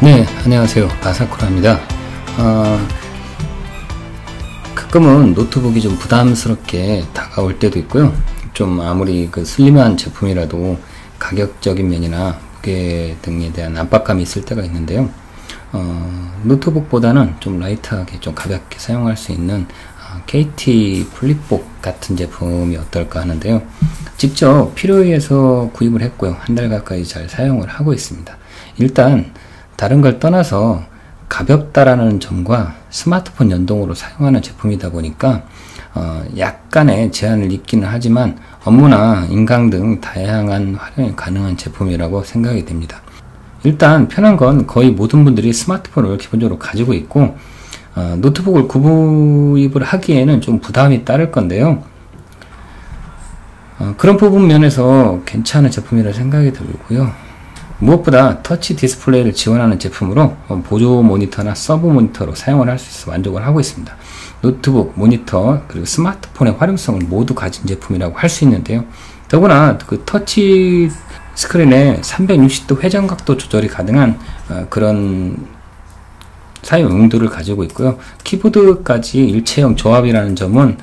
네, 안녕하세요. 아사쿠라입니다. 가끔은 노트북이 좀 부담스럽게 다가올 때도 있고요. 좀 아무리 그 슬림한 제품이라도 가격적인 면이나 무게 등에 대한 압박감이 있을 때가 있는데요. 노트북보다는 좀 라이트하게 좀 가볍게 사용할 수 있는 KT 플립북 같은 제품이 어떨까 하는데요. 직접 필요에 의해서 구입을 했고요. 한 달 가까이 잘 사용을 하고 있습니다. 일단 다른 걸 떠나서 가볍다라는 점과 스마트폰 연동으로 사용하는 제품이다 보니까 약간의 제한을 있기는 하지만 업무나 인강 등 다양한 활용이 가능한 제품이라고 생각이 됩니다. 일단 편한 건 거의 모든 분들이 스마트폰을 기본적으로 가지고 있고 노트북을 구입을 하기에는 좀 부담이 따를 건데요. 그런 부분 면에서 괜찮은 제품이라 생각이 들고요. 무엇보다 터치 디스플레이를 지원하는 제품으로 보조 모니터나 서브 모니터로 사용을 할 수 있어 만족을 하고 있습니다. 노트북, 모니터, 그리고 스마트폰의 활용성을 모두 가진 제품이라고 할 수 있는데요. 더구나 그 터치 스크린에 360도 회전각도 조절이 가능한 그런 사용 용도를 가지고 있고요. 키보드까지 일체형 조합이라는 점은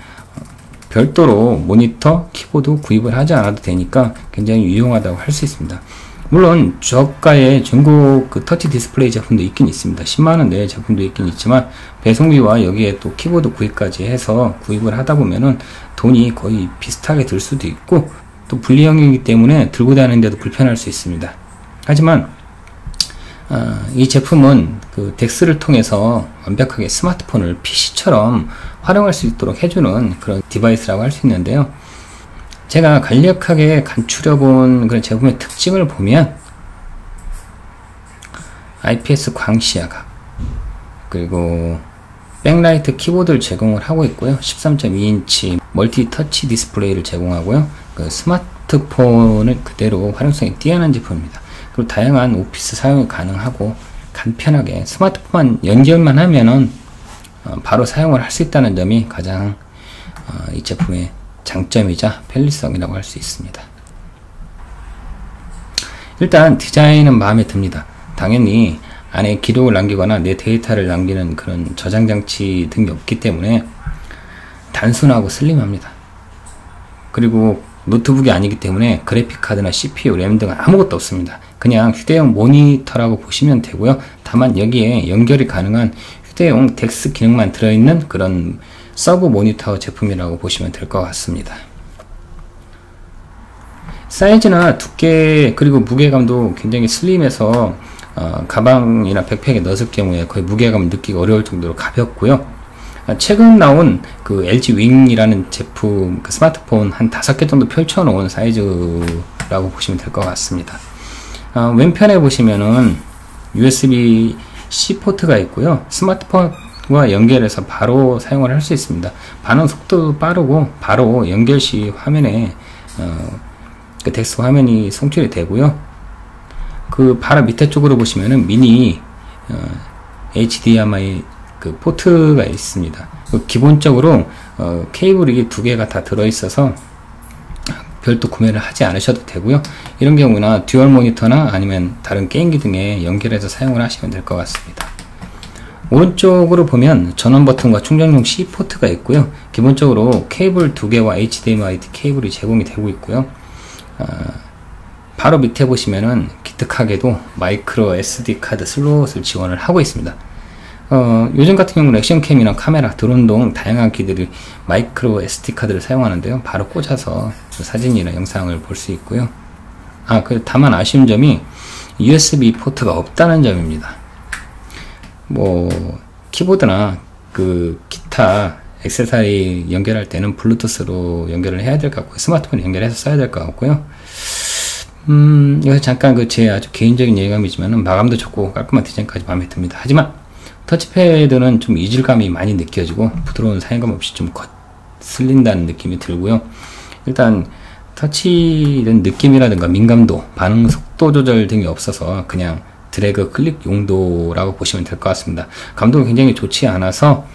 별도로 모니터, 키보드 구입을 하지 않아도 되니까 굉장히 유용하다고 할 수 있습니다. 물론 저가의 중국 그 터치 디스플레이 제품도 있긴 있습니다. 10만원대 제품도 있긴 있지만 배송비와 여기에 또 키보드 구입까지 해서 구입을 하다 보면은 돈이 거의 비슷하게 들 수도 있고 또 분리형이기 때문에 들고 다니는데도 불편할 수 있습니다. 하지만 이 제품은 그 덱스를 통해서 완벽하게 스마트폰을 PC처럼 활용할 수 있도록 해주는 그런 디바이스라고 할 수 있는데요. 제가 간략하게 간추려본 그런 제품의 특징을 보면 IPS 광시야각 그리고 백라이트 키보드를 제공을 하고 있고요. 13.2인치 멀티 터치 디스플레이를 제공하고요. 그 스마트폰을 그대로 활용성이 뛰어난 제품입니다. 그리고 다양한 오피스 사용이 가능하고 간편하게 스마트폰 연결만 하면은 바로 사용을 할 수 있다는 점이 가장 이 제품의 장점이자 편리성이라고 할 수 있습니다. 일단 디자인은 마음에 듭니다. 당연히 안에 기록을 남기거나 내 데이터를 남기는 그런 저장 장치 등이 없기 때문에 단순하고 슬림합니다. 그리고 노트북이 아니기 때문에 그래픽카드나 CPU, 램 등 아무것도 없습니다. 그냥 휴대용 모니터라고 보시면 되고요. 다만 여기에 연결이 가능한 휴대용 덱스 기능만 들어있는 그런 서브 모니터 제품이라고 보시면 될 것 같습니다. 사이즈나 두께 그리고 무게감도 굉장히 슬림해서 가방이나 백팩에 넣었을 경우에 거의 무게감을 느끼기 어려울 정도로 가볍고요. 최근 나온 그 LG 윙이라는 제품 그 스마트폰 한 5개 정도 펼쳐놓은 사이즈라고 보시면 될 것 같습니다. 왼편에 보시면은 USB-C 포트가 있고요. 스마트폰과 연결해서 바로 사용을 할 수 있습니다. 반응 속도도 빠르고 바로 연결 시 화면에 그 덱스 화면이 송출이 되고요. 그 바로 밑에 쪽으로 보시면은 미니 HDMI 그 포트가 있습니다. 기본적으로 케이블이 2개가 다 들어있어서 별도 구매를 하지 않으셔도 되고요. 이런 경우나 듀얼 모니터나 아니면 다른 게임기 등에 연결해서 사용을 하시면 될 것 같습니다. 오른쪽으로 보면 전원 버튼과 충전용 C 포트가 있고요. 기본적으로 케이블 2개와 HDMI 케이블이 제공이 되고 있고요. 바로 밑에 보시면은 기특하게도 마이크로 SD 카드 슬롯을 지원을 하고 있습니다. 요즘 같은 경우는 액션캠이나 카메라, 드론 등 다양한 기들이 마이크로 SD 카드를 사용하는데요. 바로 꽂아서 사진이나 영상을 볼 수 있고요. 다만 아쉬운 점이 USB 포트가 없다는 점입니다. 키보드나 그 기타 액세서리 연결할 때는 블루투스로 연결을 해야 될 것 같고요. 스마트폰 연결해서 써야 될 것 같고요. 여기서 잠깐 제 아주 개인적인 예감이지만 마감도 좋고 깔끔한 디자인까지 마음에 듭니다. 하지만 터치패드는 좀 이질감이 많이 느껴지고 부드러운 사용감 없이 좀 거슬린다는 느낌이 들고요. 일단 터치된 느낌이라든가 민감도, 반응 속도 조절 등이 없어서 그냥 드래그 클릭 용도라고 보시면 될 것 같습니다. 감도가 굉장히 좋지 않아서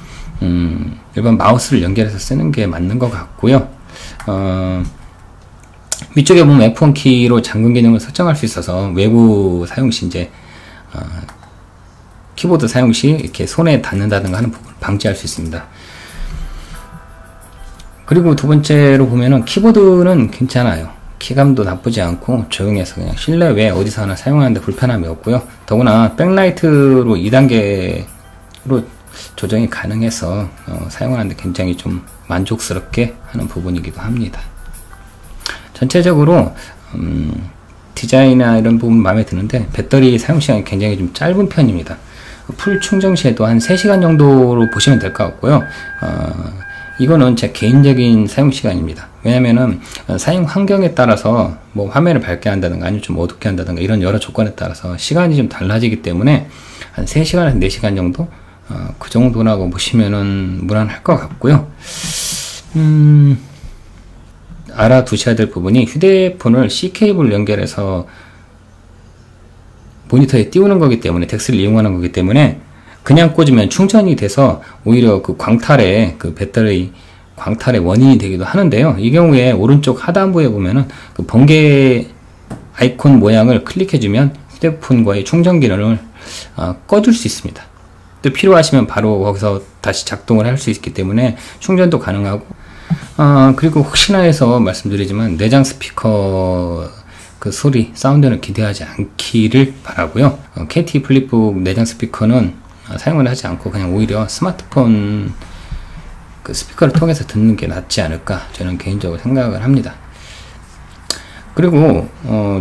일반 마우스를 연결해서 쓰는 게 맞는 것 같고요. 위쪽에 보면 F1 키로 잠금 기능을 설정할 수 있어서 외부 사용 시 이제 키보드 사용 시 이렇게 손에 닿는다든가 하는 부분을 방지할 수 있습니다. 그리고 두 번째로 보면은 키보드는 괜찮아요. 키감도 나쁘지 않고 조용해서 그냥 실내외 어디서 하나 사용하는데 불편함이 없고요. 더구나 백라이트로 2단계로 조정이 가능해서 사용하는데 굉장히 좀 만족스럽게 하는 부분이기도 합니다. 전체적으로 디자인이나 이런 부분 마음에 드는데 배터리 사용시간이 굉장히 좀 짧은 편입니다. 풀 충전 시에도 한 3시간 정도로 보시면 될 것 같고요. 이거는 제 개인적인 사용시간입니다. 왜냐면은 사용 환경에 따라서 뭐 화면을 밝게 한다든가 아니면 좀 어둡게 한다든가 이런 여러 조건에 따라서 시간이 좀 달라지기 때문에 한 3시간에서 4시간 정도 그 정도라고 보시면은 무난할 것 같고요. 알아두셔야 될 부분이 휴대폰을 C케이블 연결해서 모니터에 띄우는 거기 때문에 덱스를 이용하는 거기 때문에 그냥 꽂으면 충전이 돼서 오히려 그 광탈에 그 배터리 광탈의 원인이 되기도 하는데요. 이 경우에 오른쪽 하단부에 보면은 그 번개 아이콘 모양을 클릭해주면 휴대폰과의 충전 기능을 꺼줄 수 있습니다. 또 필요하시면 바로 거기서 다시 작동을 할 수 있기 때문에 충전도 가능하고 그리고 혹시나 해서 말씀드리지만 내장 스피커 그 소리 사운드는 기대하지 않기를 바라고요. KT 플립북 내장 스피커는 사용을 하지 않고 그냥 오히려 스마트폰 그 스피커를 통해서 듣는 게 낫지 않을까 저는 개인적으로 생각을 합니다. 그리고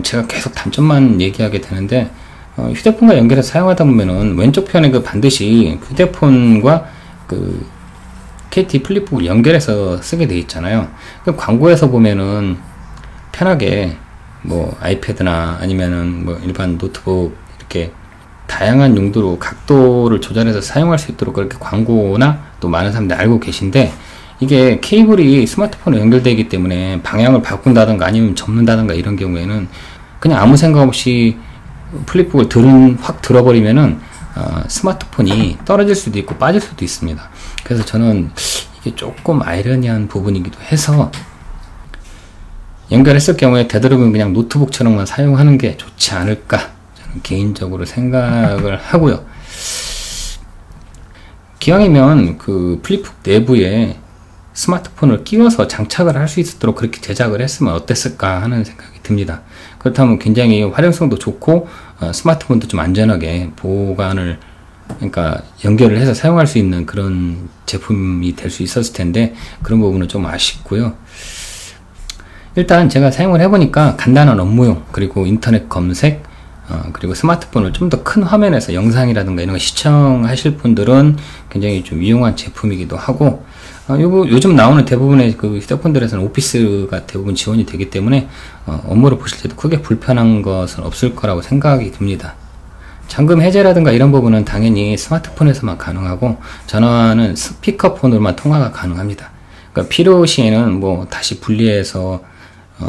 제가 계속 단점만 얘기하게 되는데 휴대폰과 연결해서 사용하다 보면은 왼쪽 편에 그 반드시 휴대폰과 그 KT 플립북을 연결해서 쓰게 돼 있잖아요. 그 광고에서 보면은 편하게 뭐 아이패드나 아니면은 뭐 일반 노트북 이렇게 다양한 용도로 각도를 조절해서 사용할 수 있도록 그렇게 광고나 또 많은 사람들이 알고 계신데 이게 케이블이 스마트폰에 연결되기 때문에 방향을 바꾼다든가 아니면 접는다든가 이런 경우에는 그냥 아무 생각 없이 플립북을 확 들어버리면은 스마트폰이 떨어질 수도 있고 빠질 수도 있습니다. 그래서 저는 이게 조금 아이러니한 부분이기도 해서 연결했을 경우에 되도록이면 그냥 노트북처럼만 사용하는 게 좋지 않을까 저는 개인적으로 생각을 하고요. 기왕이면 그 플립북 내부에 스마트폰을 끼워서 장착을 할 수 있도록 그렇게 제작을 했으면 어땠을까 하는 생각이 듭니다. 그렇다면 굉장히 활용성도 좋고 스마트폰도 좀 안전하게 보관을 그러니까 연결을 해서 사용할 수 있는 그런 제품이 될 수 있었을 텐데 그런 부분은 좀 아쉽고요. 일단 제가 사용을 해보니까 간단한 업무용 그리고 인터넷 검색 그리고 스마트폰을 좀 더 큰 화면에서 영상이라든가 이런 거 시청하실 분들은 굉장히 좀 유용한 제품이기도 하고 요즘 나오는 대부분의 그 휴대폰들에서는 오피스가 대부분 지원이 되기 때문에 업무를 보실 때도 크게 불편한 것은 없을 거라고 생각이 듭니다. 잠금 해제라든가 이런 부분은 당연히 스마트폰에서만 가능하고 전화는 스피커폰으로만 통화가 가능합니다. 그러니까 필요시에는 뭐 다시 분리해서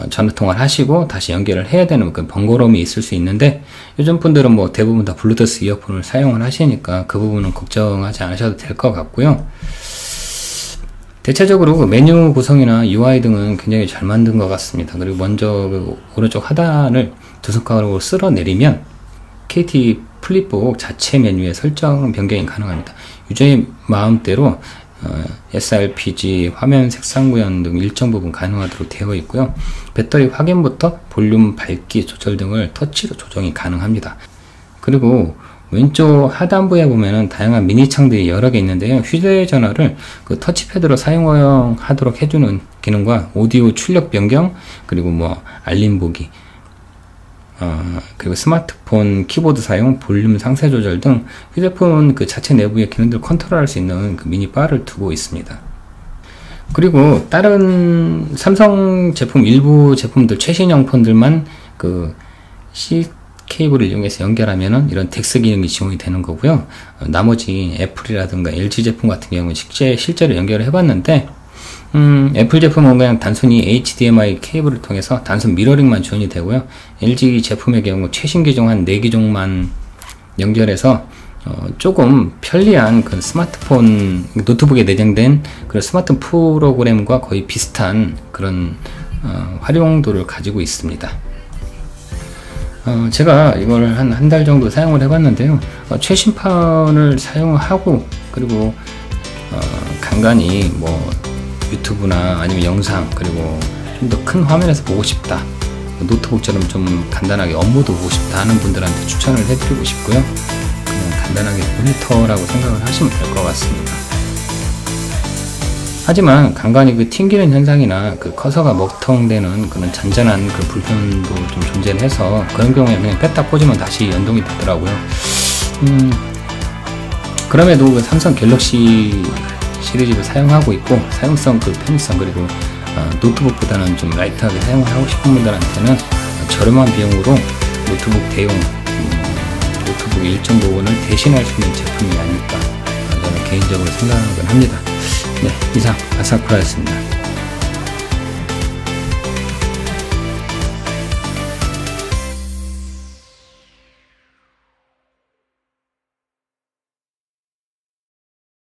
전화통화를 하시고 다시 연결을 해야 되는 그 번거로움이 있을 수 있는데 요즘 분들은 뭐 대부분 다 블루투스 이어폰을 사용을 하시니까 그 부분은 걱정하지 않으셔도 될 것 같고요. 대체적으로 그 메뉴 구성이나 UI 등은 굉장히 잘 만든 것 같습니다. 그리고 먼저 그 오른쪽 하단을 두 손가락으로 쓸어 내리면 KT 플립북 자체 메뉴의 설정 변경이 가능합니다. 유저의 마음대로 sRPG, 화면 색상 구현 등 일정 부분 가능하도록 되어 있고요. 배터리 확인부터 볼륨, 밝기 조절 등을 터치로 조정이 가능합니다. 그리고 왼쪽 하단부에 보면은 다양한 미니 창들이 여러 개 있는데요. 휴대전화를 그 터치패드로 사용하도록 해주는 기능과 오디오 출력 변경, 그리고 뭐 알림 보기, 그리고 스마트폰 키보드 사용, 볼륨 상세 조절 등 휴대폰 그 자체 내부의 기능들을 컨트롤할 수 있는 그 미니 바를 두고 있습니다. 그리고 다른 삼성 제품 일부 제품들 최신형 폰들만 그 C 케이블을 이용해서 연결하면은 이런 덱스 기능이 지원이 되는 거고요. 나머지 애플이라든가 LG 제품 같은 경우는 실제로 연결을 해봤는데 애플 제품은 그냥 단순히 HDMI 케이블을 통해서 단순 미러링만 지원이 되고요. LG 제품의 경우 최신 기종 한 4기종만 연결해서 조금 편리한 그 스마트폰 노트북에 내장된 그런 스마트 프로그램과 거의 비슷한 그런 활용도를 가지고 있습니다. 제가 이걸 한 달 정도 사용을 해봤는데요. 최신판을 사용하고, 그리고 간간히 뭐 유튜브나 아니면 영상, 그리고 좀 더 큰 화면에서 보고 싶다, 노트북처럼 좀 간단하게 업무도 보고 싶다 하는 분들한테 추천을 해드리고 싶고요. 그냥 간단하게 모니터라고 생각을 하시면 될 것 같습니다. 하지만 간간히 그 튕기는 현상이나 그 커서가 먹통되는 그런 잔잔한 그 불편도 좀 존재를 해서, 그런 경우에 그냥 뺐다 꽂으면 다시 연동이 되더라고요. 그럼에도 그 삼성 갤럭시 시리즈를 사용하고 있고, 사용성, 그 편의성, 그리고 노트북보다는 좀 라이트하게 사용을 하고 싶은 분들한테는 저렴한 비용으로 노트북 대용 노트북 1.5원을 대신할 수 있는 제품이 아닐까, 저는 개인적으로 생각을 합니다. 네, 이상 아사쿠라였습니다.